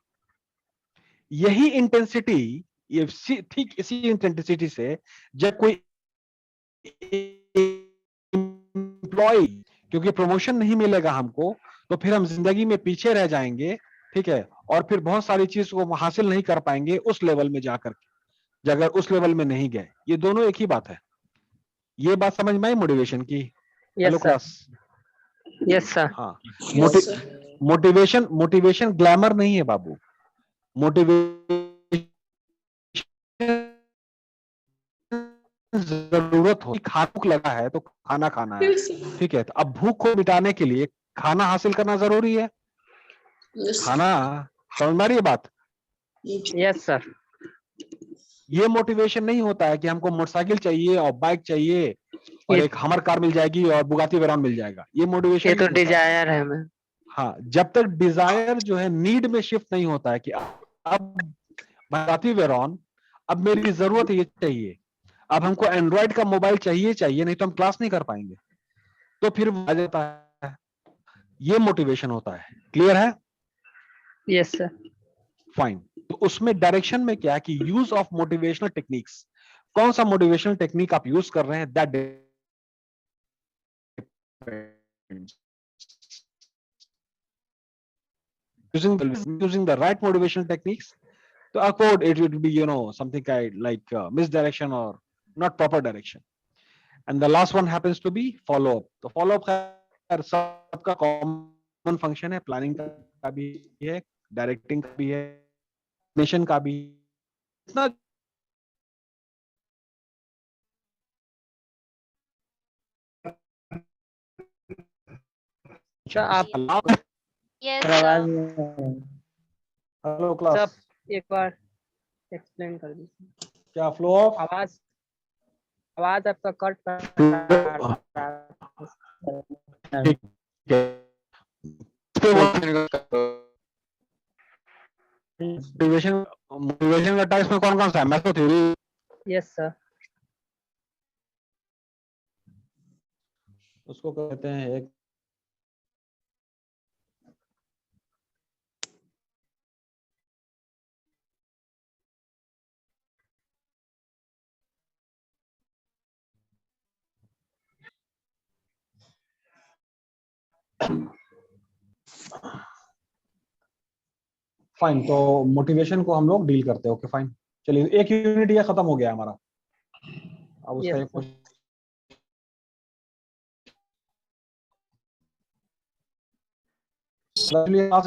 यही इंटेंसिटी, ये ठीक इसी इंटेंसिटी से जब कोई एम्प्लॉय, क्योंकि प्रमोशन नहीं मिलेगा हमको, तो फिर हम जिंदगी में पीछे रह जाएंगे, ठीक है, और फिर बहुत सारी चीज को हासिल नहीं कर पाएंगे उस लेवल में जाकर, अगर उस लेवल में नहीं गए। ये दोनों एक ही बात है। ये बात समझ में आई मोटिवेशन की? Hello yes sir, class. Yes sir. हाँ, मोटिवेशन, मोटिवेशन ग्लैमर नहीं है बाबू। मोटिवेशन जरूरत हो, खाना भूख लगा है तो खाना खाना है, ठीक है, तो अब भूख को मिटाने के लिए खाना हासिल करना जरूरी है। खाना, समझ में आ रही है बात? Yes sir. ये मोटिवेशन नहीं होता है कि हमको मोटरसाइकिल चाहिए और बाइक चाहिए और ये- एक हमर कार मिल जाएगी और बुगाती वेरॉन मिल जाएगा, ये मोटिवेशन ये तो नहीं होता है। डिजायर है हमें। हाँ, जब तक डिजायर जो है नीड में शिफ्ट नहीं होता है कि अब बुगाती वेरॉन, अब मेरी जरूरत है, ये चाहिए, अब हमको एंड्रॉइड का मोबाइल चाहिए चाहिए, नहीं तो हम क्लास नहीं कर पाएंगे, तो फिर वो आ जाता है। ये मोटिवेशन होता है। क्लियर है? Yes sir. फाइन। तो उसमें डायरेक्शन में क्या है कि यूज ऑफ मोटिवेशनल टेक्निक्स, कौन सा मोटिवेशनल टेक्निक आप यूज कर रहे हैं, that depends. using the right motivational techniques, to accord it would be, something like misdirection or not proper direction. And the last one happens to be follow up. तो follow up खैर सबका common function है, planning का भी है, directing का भी है, मिशन का भी। इतना सर आप Yes, सर आवाज sir. हेलो क्लास, सब एक बार एक्सप्लेन कर दीजिए। क्या फ्लो ऑफ? आवाज आवाज आपका कट मोटिवेशन, मोटिवेशन का टाइप्स में कौन कौन सा है? मैथो थ्योरी, यस सर। उसको कहते हैं एक फाइन। तो मोटिवेशन को हम लोग डील करते हैं। ओके फाइन, चलिए एक यूनिट ये खत्म हो गया हमारा। अब उसका Yes,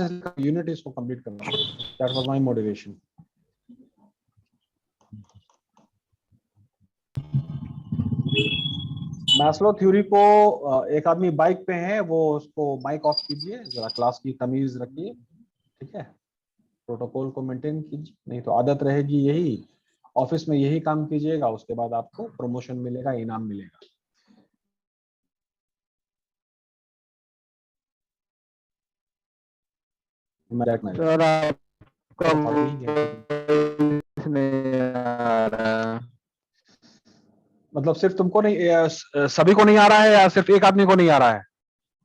एक यूनिट इसको कंप्लीट करना। That was my motivation. Maslow theory को एक आदमी बाइक पे है, वो उसको माइक ऑफ कीजिए, जरा क्लास की तमीज रखिए, ठीक है, प्रोटोकॉल को मेंटेन कीजिए, नहीं तो आदत रहेगी यही, ऑफिस में यही काम कीजिएगा, उसके बाद आपको प्रमोशन मिलेगा, इनाम मिलेगा। सर आपका नहीं आ रहा। मतलब सिर्फ तुमको नहीं, सभी को नहीं आ रहा है या सिर्फ एक आदमी को नहीं आ रहा है?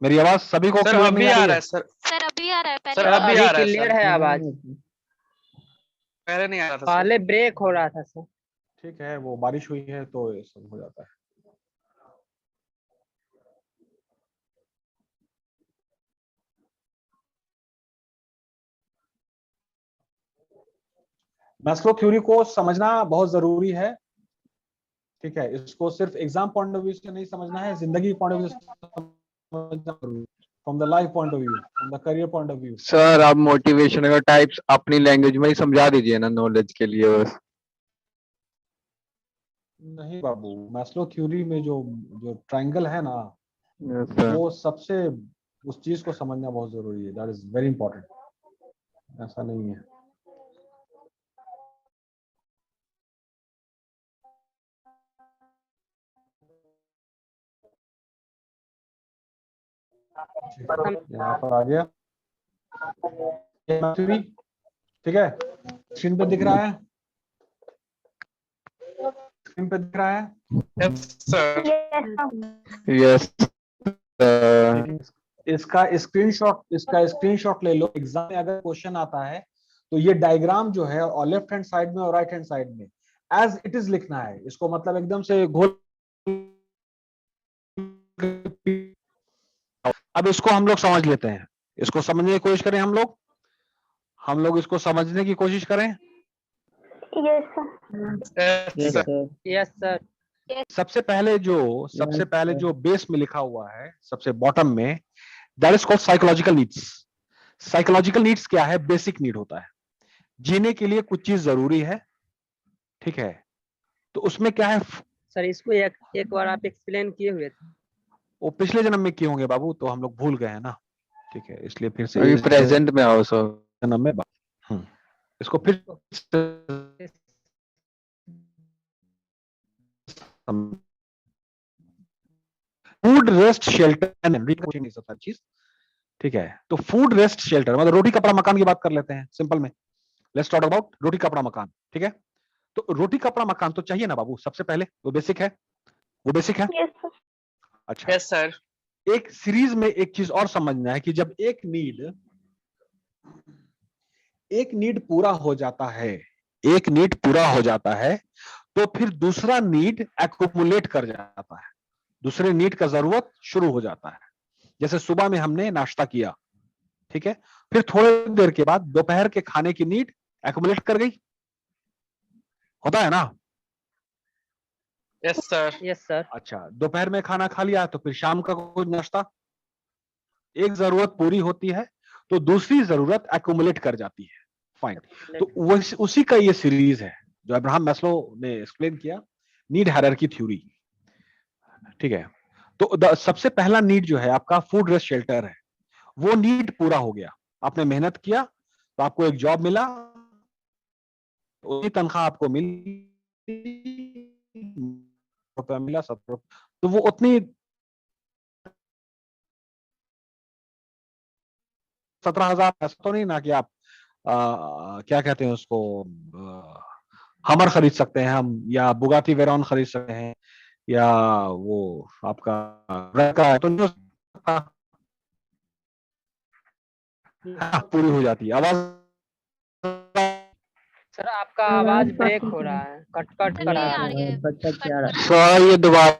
मेरी आवाज सभी को सर क्लियर अभी नहीं आ आ रहा रही है सर। सर अभी आ रहा है, सर पहले अभी आ रहा है क्लियर सर। है आवाज, पहले नहीं आ रहा था सर। पहले ब्रेक हो रहा था सर। ठीक है, वो बारिश हुई है तो ये सब हो जाता है। मैस्लो थ्योरी को समझना बहुत जरूरी है, ठीक है, इसको सिर्फ एग्जाम पॉइंट ऑफ व्यू से नहीं समझना है, जिंदगी पॉइंट ऑफ व्यू से समझना जरूरी है। from the life point of view, from the career point of view? Sir आप मोटिवेशन का टाइप्स अपनी लैंग्वेज में ही समझा दीजिए ना, नॉलेज के लिए बस। नहीं बाबू, मैस्लो थ्योरी में जो जो ट्रायंगल है ना, यस सर। वो सबसे, उस चीज को समझना बहुत जरूरी है। That is very important. ऐसा नहीं है। यहाँ पर आ गया थ्योरी, ठीक है। स्क्रीन पे दिख रहा है, स्क्रीन पे दिख रहा है। Yes, sir. यस इसका स्क्रीनशॉट ले लो। एग्जाम में अगर क्वेश्चन आता है तो ये डायग्राम जो है, और लेफ्ट हैंड साइड में और राइट हैंड साइड में एज इट इज लिखना है। इसको मतलब एकदम से घोल। अब इसको हम लोग समझ लेते हैं, इसको समझने की कोशिश करें। हम लोग इसको समझने की कोशिश करें। Yes, yes sir. Sir. Yes, sir. सबसे पहले जो बेस में लिखा हुआ है, सबसे बॉटम में, that is called psychological needs. Psychological needs क्या है? बेसिक नीड होता है। जीने के लिए कुछ चीज जरूरी है, ठीक है। तो उसमें क्या है? सर इसको एक बार आप एक्सप्लेन किए हुए थे। वो पिछले जन्म में किए होंगे बाबू, तो हम लोग भूल गए हैं ना, ठीक है। इसलिए फिर से अभी इस प्रेजेंट में आओ सर। जन्म में इसको फिर फूड, रेस्ट, शेल्टर, सब चीज, ठीक है। तो फूड, रेस्ट, शेल्टर मतलब रोटी कपड़ा मकान की बात कर लेते हैं सिंपल में। लेट्स टॉक अबाउट रोटी कपड़ा मकान, ठीक है। तो रोटी कपड़ा मकान तो चाहिए ना बाबू, सबसे पहले वो बेसिक है, वो बेसिक है। अच्छा, Yes, sir. एक सीरीज में एक चीज और समझना है कि जब एक नीड पूरा हो जाता है, तो फिर दूसरा नीड एक्युमुलेट कर जाता है, दूसरे नीड का जरूरत शुरू हो जाता है। जैसे सुबह में हमने नाश्ता किया, ठीक है, फिर थोड़ी देर के बाद दोपहर के खाने की नीड एक्युमुलेट कर गई, होता है ना। Yes, sir. Yes, sir. अच्छा, दोपहर में खाना खा लिया तो फिर शाम का कुछ नाश्ता, एक जरूरत पूरी होती है तो दूसरी जरूरत एक्युमुलेट कर जाती है। फाइन। तो उसी का ये सीरीज है जो अब्राहम मैस्लो ने एक्सप्लेन किया, नीड हायरार्की थ्योरी, ठीक है। तो सबसे पहला नीड जो है आपका फूड, रेस्ट, शेल्टर है। वो नीड पूरा हो गया, आपने मेहनत किया तो आपको एक जॉब मिला, उतनी तनख्वाह आपको मिली, रुपया मिला, 70, तो वो उतनी 17,000 ऐसा तो नहीं ना कि आप क्या कहते हैं उसको, हमर खरीद सकते हैं हम, या बुगाटी वेरॉन खरीद सकते हैं, या वो आपका का है तो नहीं हो सकता। पूरी हो जाती है आवाज। सर आपका आवाज ब्रेक हो रहा है, कट कट कर नहीं आ आ रहा रही है। है, कट कट सर ये दोबारा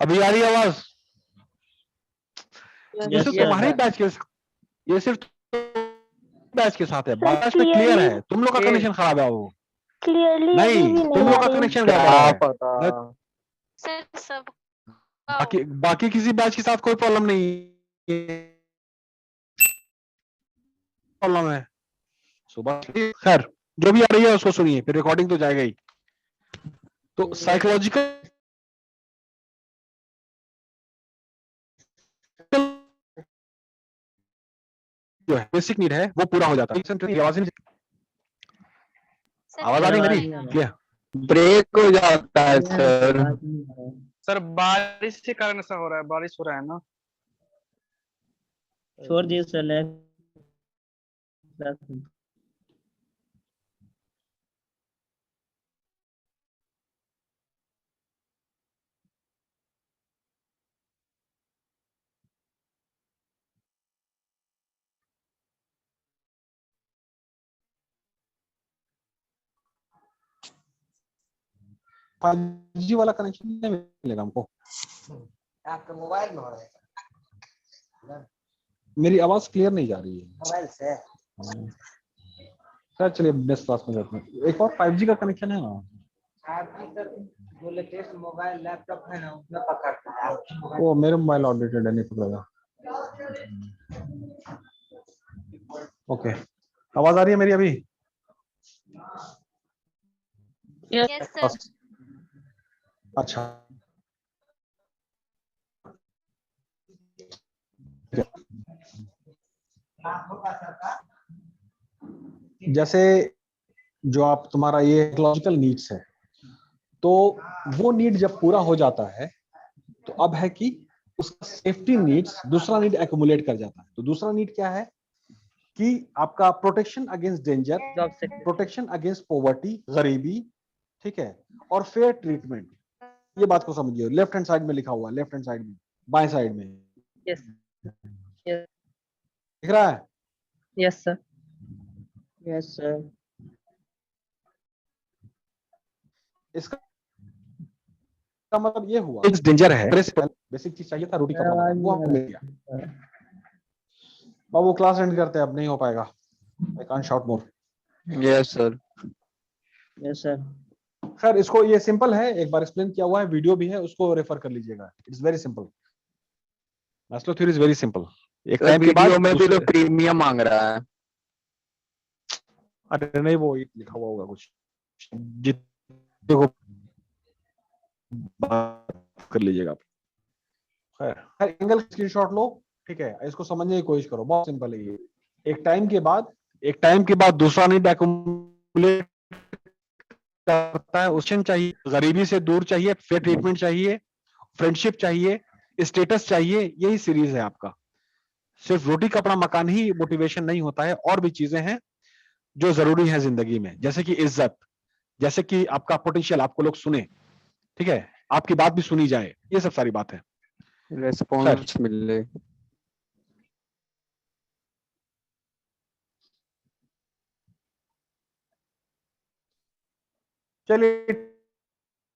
अभी आ रही है आवाज? ये सिर्फ Yes, तुम्हारे ही sir. बैच के, ये सिर्फ बैच के साथ है, बैच में क्लियर है। तुम लोग का Yes. कनेक्शन खराब है वो, क्लियरली अभी नहीं भी तुम नहीं लोग आ का रही। कनेक्शन क्या गड़बड़ है। पता। सर सब बाकी किसी बैच के साथ कोई प्रॉब्लम नहीं है, प्रॉब्लम है सुबह। खैर, जो भी आ रही है उसको सुनिए, फिर रिकॉर्डिंग तो जाएगा ही। तो साइकोलॉजिकल जो है, बेसिक नीड है, वो पूरा हो जाता है। आवाज आ रही है मेरी क्लियर? ब्रेक हो जाता है सर। सर बारिश के कारण ऐसा हो रहा है, बारिश हो रहा है ना। छोड़ दिए सर। 5G वाला कनेक्शन नहीं मिलेगा हमको। आपका मोबाइल में हो रहा है मेरी आवाज क्लियर नहीं जा रही है मोबाइल से। सर। चलिए नेक्स्ट क्लास में जाते हैं। एक और 5G का कनेक्शन है ना। आपकी सर जो लेटेस्ट मोबाइल लैपटॉप है ना उसमें पकड़ता है आपकी मोबाइल। वो मेरे मोबाइल आउटडेटेड है, नहीं पकड़ेगा। ओके, आवाज आ रही है मेरी अभी? Yes, sir. अच्छा, जैसे जो आप तुम्हारा ये लॉजिकल नीड्स है, तो वो नीड जब पूरा हो जाता है तो अब है कि उसका सेफ्टी नीड्स दूसरा नीड एक्युमुलेट कर जाता है। तो दूसरा नीड क्या है कि आपका protection against danger, protection against poverty, गरीबी, ठीक है, और फेयर ट्रीटमेंट। ये बात को समझिए, लेफ्ट हैंड साइड में लिखा हुआ है, लेफ्ट हैंड साइड में, बाएं साइड में। Yes. Yes. दिख रहा है? Yes, sir. Yes, sir. इसका मतलब ये हुआ एक डेंजर है, बेसिक चीज चाहिए था, रोटी कपड़ा, वो हमको मिल गया। बाबू क्लास एंड करते हैं, अब नहीं हो पाएगा। I can't shout more. Yes sir. Yes, sir. खैर, इसको ये सिंपल है, एक बार एक्सप्लेन किया हुआ है, वीडियो भी है, उसको रेफर कर लीजिएगा। It's very simple, Maslow theory is very simple. एक टाइम के बाद वीडियो में भी तो प्रीमियम मांग रहा है। अरे नहीं, वो लिखा हुआ होगा कुछ, जितने को बात कर लीजिएगा आप। खैर, एंगल स्क्रीनशॉट लो, ठीक है, इसको समझने की कोशिश करो, बहुत सिंपल है ये। एक टाइम के बाद दूसरा नीड एक्युमुलेट करता है। उससे चाहिए, गरीबी से दूर चाहिए, फेयर ट्रीटमेंट चाहिए, फ्रेंडशिप चाहिए, स्टेटस चाहिए, यही सीरीज है आपका। सिर्फ रोटी कपड़ा मकान ही मोटिवेशन नहीं होता है, और भी चीजें हैं जो जरूरी है जिंदगी में, जैसे कि इज्जत, जैसे कि आपका पोटेंशियल, आपको लोग सुने, ठीक है, आपकी बात भी सुनी जाए, ये सब सारी बात है। रेस्पॉन्स मिले। चलिए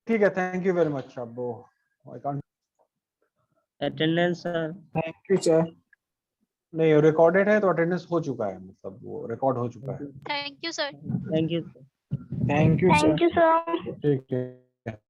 ठीक है, थैंक यू वेरी मच। अब I can't, Attendance, sir. Thank you sir. नहीं, रिकॉर्डेड है तो अटेंडेंस हो चुका है, मतलब वो रिकॉर्ड हो चुका है। Thank you, sir. Thank you. Thank you, sir. ठीक है।